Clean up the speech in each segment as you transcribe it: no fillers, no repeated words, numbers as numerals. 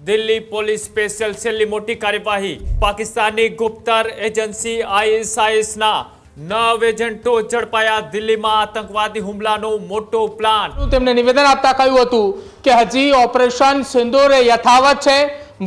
Delhi police special સેલની મોટી કાર્યવાહી પાકિસ્તાની ગુપ્તર એજન્સી આઈએસઆઈએસના 9 એજન્ટો ઝડપાયા દિલ્હીમાં આતંકવાદી હુમલાનો મોટો પ્લાન તેમને નિવેદન આપતા કહ્યું હતું કે હજી ઓપરેશન સિંદૂર યથાવત છે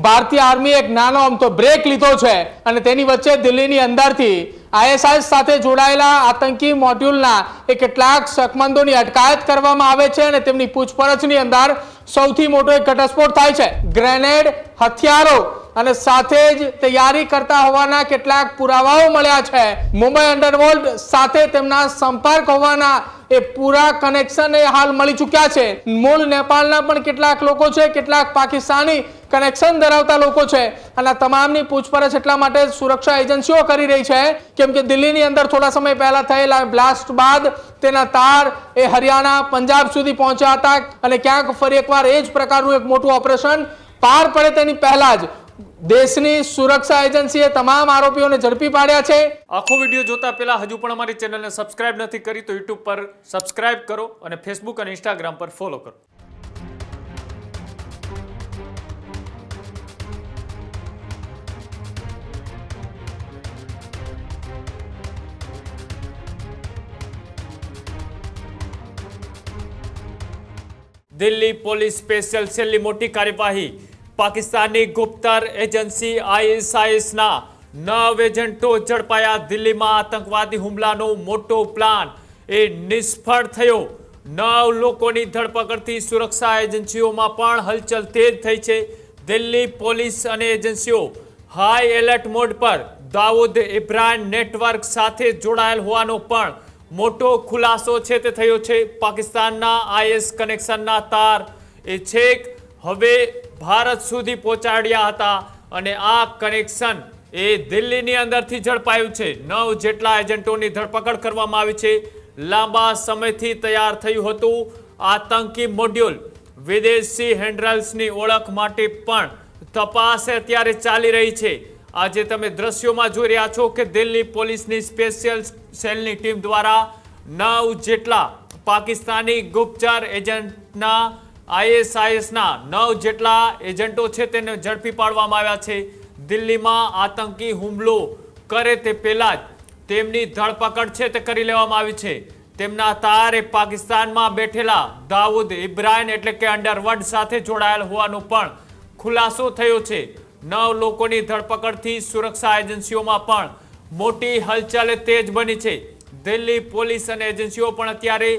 ભારતીય આર્મી એક નાનો અમથો બ્રેક લીધો છે અને તેની વચ્ચે દિલ્હીની અંદરથી આઈએસઆઈએસ સાથે જોડાયેલા આતંકી મોડ્યુલના કેટલાક શકમંદોની અટકાયત કરવામાં આવે છે અને તેમની પૂછપરછની અંદર સૌથી મોટો એક ઘટસ્ફોટ થાય છે ગ્રેનેડ હથિયારો અને સાથે જ તૈયારી કરતા હોવાના કેટલાક પુરાવાઓ મળ્યા છે મુંબઈ અંડરવર્લ્ડ સાથે તેમના સંપર્ક હોવાના એ પૂરા કનેક્શન હાલ મળી ચૂક્યા છે મૂળ નેપાળના પણ કેટલાક લોકો છે કેટલાક પાકિસ્તાની કનેક્શન ધરાવતા લોકો છે અને તમામની પૂછપરછ એટલા માટે સુરક્ષા એજન્સીઓ કરી રહી છે કેમ કે દિલ્હીની અંદર થોડા સમય પહેલા થયેલા બ્લાસ્ટ બાદ તેના તાર એ હરિયાણા પંજાબ સુધી પહોંચ્યા હતા અને ક્યાંક ફરી એકવાર એ જ પ્રકારનું એક મોટું ઓપરેશન પાર પડે તેની પહેલા જ દેશની સુરક્ષા એજન્સીએ તમામ આરોપીઓને ઝડપી પાડ્યા છે। આખો વિડીયો જોતા પહેલા હજુ પણ અમારી ચેનલને સબસ્ક્રાઇબ નથી કરી તો યુટ્યુબ પર સબસ્ક્રાઇબ કરો અને ફેસબુક અને ઇન્સ્ટાગ્રામ પર ફોલો કરો। દિલ્હી પોલીસ સ્પેશિયલ સેલની મોટી કાર્યવાહી પાકિસ્તાની ગુપ્તર એજન્સી આઈએસઆઈએસના 9 એજન્ટો ઝડપાયા દિલ્હીમાં આતંકવાદી હુમલાનો મોટો પ્લાન એ નિષ્ફળ થયો 9 લોકોની ધરપકડથી સુરક્ષા એજન્સીઓમાં પણ હલચલ તેજ થઈ છે દિલ્હી પોલીસ અને એજન્સીઓ હાઈ એલર્ટ મોડ પર દાઉદ ઇબ્રાહિમ નેટવર્ક સાથે જોડાયેલ હોવાનો પણ મોટો ખુલાસો છે તે થયો છે પાકિસ્તાનના આઈએસ કનેક્શનના તાર એ છેક હવે ભારત સુધી પહોંચાડ્યા હતા અને આ કનેક્શન એ દિલ્હીની અંદરથી ઝડપાયું છે 9 જેટલા એજન્ટોની ધરપકડ કરવામાં આવી છે લાંબા સમયથી તૈયાર થયું હતું આતંકી મોડ્યુલ વિદેશી હેન્ડલ્સની ઓળખ માટે પણ તપાસ અત્યારે ચાલી રહી છે આજે તમે દ્રશ્યોમાં જોઈ રહ્યા છો કે દિલ્હી પોલીસની સ્પેશિયલ સેલની ટીમ દ્વારા 9 જેટલા પાકિસ્તાની ગુપ્તચર એજન્ટના આઈએસઆઈએસના 9 જેટલા એજન્ટો છે તેને ઝડપી પાડવામાં આવ્યા છે દિલ્હીમાં આતંકી હુમલો કરે તે પહેલા જ તેમની ધરપકડ છે તે કરી લેવામાં આવી છે તેમના તારે પાકિસ્તાનમાં બેઠેલા દાઉદ ઇબ્રાહિમ એટલે કે અંડરવર્લ્ડ સાથે જોડાયેલ હોવાનો પણ ખુલાસો થયો છે 9 લોકોની ધરપકડથી સુરક્ષા એજન્સીઓમાં પણ મોટી હલચલ તેજ બની છે દિલ્હી પોલીસ અને એજન્સીઓ પણ અત્યારે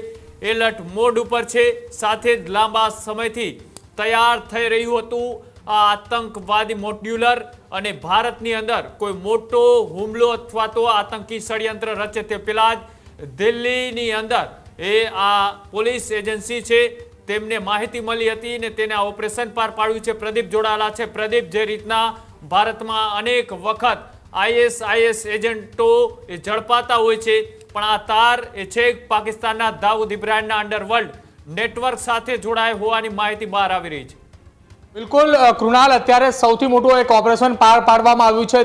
એલર્ટ મોડ ઉપર છે સાથે જ લાંબા સમયથી તૈયાર થઈ રહ્યું હતું આ આતંકવાદી મોડ્યુલર અને ભારતની અંદર કોઈ મોટો હુમલો અથવા તો આતંકી ષડયંત્ર રચે તે પહેલા જ દિલ્હીની અંદર એ આ પોલીસ એજન્સી છે તેમને માહિતી મળી હતી અને તેને આ ઓપરેશન પાર પાડ્યું છે પ્રદીપ જોડાયેલા છે પ્રદીપ જે રીતના ભારતમાં અનેક વખત આઈએસઆઈએસ એજન્ટો એ ઝડપાતા હોય છે પણ આ તાર એ છેક પાકિસ્તાનના દાઉદ ઇબ્રાહિમના અંડરવર્લ્ડ નેટવર્ક સાથે જોડાય હોવાની માહિતી બહાર આવી રહી છે બિલકુલ કૃણાલ અત્યારે સૌથી મોટું એક ઓપરેશન પાર પાડવામાં આવ્યું છે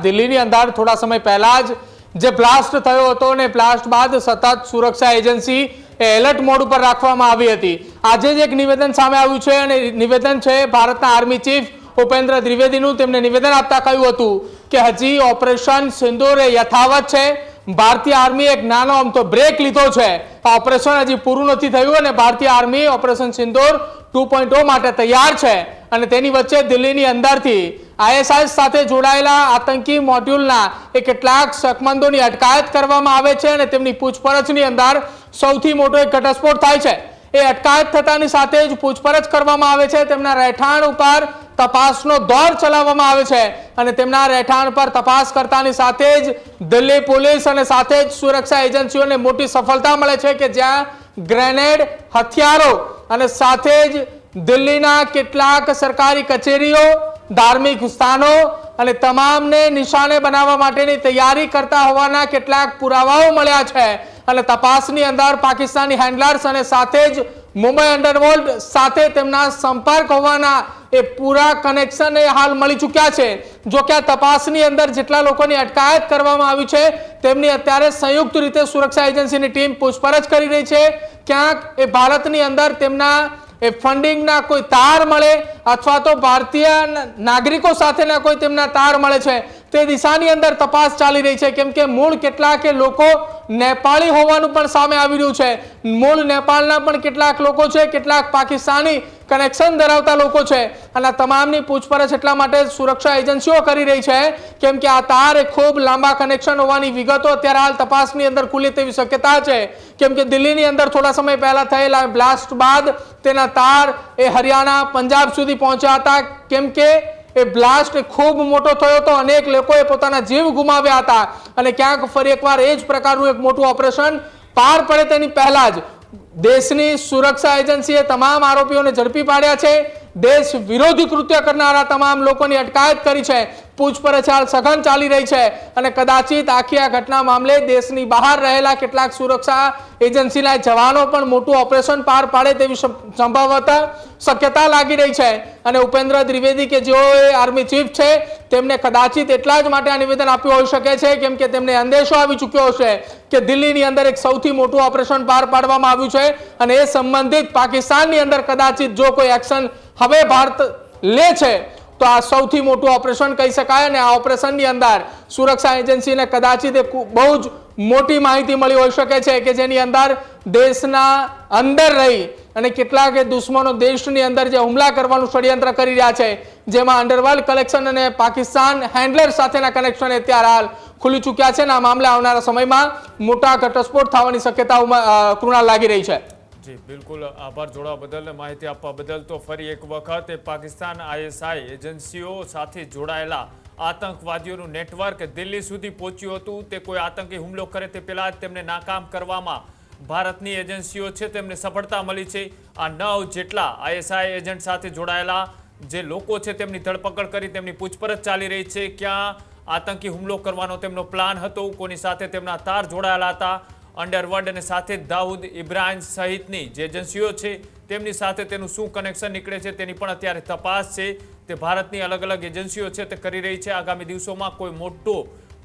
દિલ્હીની અંદર થોડા સમય પહેલા જ જે બ્લાસ્ટ થયો હતો અને બ્લાસ્ટ બાદ સતત સુરક્ષા એજન્સી એલર્ટ મોડ ઉપર રાખવામાં આવી હતી આજે જ એક નિવેદન સામે આવ્યું છે અને નિવેદન છે ભારતના આર્મી ચીફ ઉપેન્દ્ર દ્વિવેદીનું તેમને નિવેદન આપતા કહ્યું હતું કે હજી ઓપરેશન સિંદૂર યથાવત છે ભારતીય આર્મી એક નાનો અમથો બ્રેક લીધો છે આ ઓપરેશન હજી પૂરું નથી થયું અને ભારતીય આર્મી ઓપરેશન સિંદૂર 2.0 માટે તૈયાર છે અને તેની વચ્ચે દિલ્હીની અંદરથી આઈએસઆઈએસ સાથે જોડાયેલા આતંકી મોડ્યુલના કેટલાક શકમંદોની અટકાયત કરવામાં આવે છે અને તેમની પૂછપરછની અંદર સૌથી મોટો એક ઘટસ્ફોટ થાય છે એ અટકાયત થતાની સાથે જ પૂછપરછ કરવામાં આવે છે તેમના રહેઠાણ ઉપર તપાસનો દોર ચલાવવામાં આવે છે અને તેમના રહેઠાણ પર તપાસ કરતાની સાથે જ દિલ્હી પોલીસ અને સાથે જ સુરક્ષા એજન્સીઓને મોટી સફળતા મળે છે કે જ્યાં ગ્રેનેડ હથિયારો અને સાથે જ દિલ્હીના કેટલાક સરકારી કચેરીઓ ધાર્મિક સ્થાનો અને તમામને નિશાને બનાવવા માટેની તૈયારી કરતા હોવાના કેટલાક પુરાવાઓ મળ્યા છે અને તપાસની અંદર પાકિસ્તાની હેન્ડલર્સ અને સાથે જ મુંબઈ અંડરવર્લ્ડ સાથે તેમના સંપર્ક હોવાના એ પૂરા કનેક્શન હાલ મળી ચૂક્યા છે જો કે આ તપાસની અંદર જેટલા લોકોની અટકાયત કરવામાં આવી છે તેમની અત્યારે સંયુક્ત રીતે સુરક્ષા એજન્સીની ટીમ પૂછપરછ કરી રહી છે ક્યાંક એ ભારતની અંદર તેમના એ ફંડિંગના કોઈ તાર મળે અથવા તો ભારતીય નાગરિકો સાથેના કોઈ તેમના તાર મળે છે તે દિશાની અંદર તપાસ ચાલી રહી છે, કેમ કે મૂળ કેટલાક લોકો નેપાળી હોવાનું પણ સામે આવી રહ્યું છે. મૂળ નેપાળના પણ કેટલાક લોકો છે, કેટલાક પાકિસ્તાની કનેક્શન ધરાવતા લોકો છે, અને તમામની પૂછપરછ એટલા માટે સુરક્ષા એજન્સીઓ કરી રહી છે કેમ કે આ તાર એ ખૂબ લાંબા કનેક્શન હોવાની વિગતો અત્યારે હાલ તપાસની અંદર ખુલે તેવી શક્યતા છે, કેમ કે દિલ્હીની અંદર થોડા સમય પહેલા થયેલા બ્લાસ્ટ બાદ તેના તાર એ હરિયાણા પંજાબ સુધી પહોંચ્યા હતા, કેમ કે એ બ્લાસ્ટ ખૂબ મોટો થયો હતો, અનેક લોકોએ પોતાના જીવ ગુમાવ્યા હતા, અને ક્યાંક ફરી એકવાર એ જ પ્રકારનું એક મોટું ઓપરેશન પાર પડે તેની પહેલા જ દેશની સુરક્ષા એજન્સીએ તમામ આરોપીઓને ઝડપી પાડ્યા છે. દેશ વિરોધી કૃત્ય કરનારા તમામ લોકોની અટકાયત કરી છે. પૂછપરછ હાલ સઘન ચાલી રહી છે, અને કદાચિત આખી આ ઘટના મામલે દેશની બહાર રહેલા કેટલાક સુરક્ષા એજન્સીના જવાનો પણ મોટું ઓપરેશન પાર પાડે તેવી સંભવત શક્યતા લાગી રહી છે. અને ઉપેન્દ્ર દ્વિવેદી કે જેઓ આર્મી ચીફ છે તેમને કદાચિત એટલા જ માટે આ નિવેદન આપ્યું હોઈ શકે છે કેમ કે તેમને અંદેશો આવી ચૂક્યો હશે કે દિલ્હીની અંદર એક સૌથી મોટું ઓપરેશન પાર પાડવામાં આવ્યું છે, અને એ સંબંધિત પાકિસ્તાનની અંદર કદાચિત જો કોઈ એક્શન હવે ભારત લે છે તો આ સૌથી મોટું ઓપરેશન કહી શકાય. અને આ ઓપરેશનની અંદર સુરક્ષા એજન્સીને કદાચિત બહુ જ મોટી માહિતી મળી હોઈ શકે છે કે જેની અંદર દેશના અંદર રહી અને કેટલાક દુશ્મનો દેશની અંદર જે હુમલા કરવાનું ષડયંત્ર કરી રહ્યા છે, જેમાં અંડરવર્લ્ડ કલેક્શન અને પાકિસ્તાન હેન્ડલર સાથેના કનેક્શન અત્યારે હાલ ખુલી ચૂક્યા છે, અને આ મામલે આવનારા સમયમાં મોટા ઘટસ્ફોટ થવાની શક્યતા કૃણાલ લાગી રહી છે. જી બિલકુલ, આભાર જોડાવા બદલ ને માહિતી આપવા બદલ. તો ફરી એક વખત પાકિસ્તાન ISI એજન્સીઓ સાથે જોડાયેલા આતંકવાદીઓનું નેટવર્ક દિલ્હી સુધી પહોંચ્યું હતું. તે કોઈ આતંકી હુમલો કરે તે પહેલા જ તેમને નાકામ કરવામાં ભારતની એજન્સીઓ છે તેમને સફળતા મળી છે. આ 9 જેટલા ISI એજન્ટ સાથે જોડાયેલા જે લોકો છે તેમની ધરપકડ કરી તેમની પૂછપરછ ચાલી રહી છે. ક્યાં આતંકી હુમલો કરવાનો તેમનો પ્લાન હતો, કોની સાથે તેમના તાર જોડાયેલા હતા, અંડરવર્લ્ડ અને સાથે દાઉદ ઇબ્રાહિમ સહિતની જે એજન્સીઓ છે તેમની સાથે તેનું શું કનેક્શન નીકળે છે તેની પણ અત્યારે તપાસ છે તે ભારતની અલગ અલગ એજન્સીઓ છે તે કરી રહી છે. આગામી દિવસોમાં કોઈ મોટો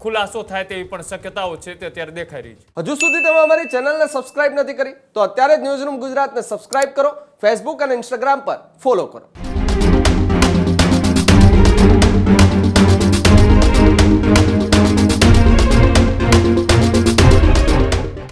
ખુલાસો થાય તેવી પણ શક્યતાઓ છે તે અત્યારે દેખાઈ રહી છે. હજુ સુધી તમે અમારી ચેનલને સબસ્ક્રાઇબ નથી કરી તો અત્યારે જ ન્યૂઝરૂમ ગુજરાતને સબસ્ક્રાઇબ કરો, ફેસબુક અને ઇન્સ્ટાગ્રામ પર ફોલો કરો.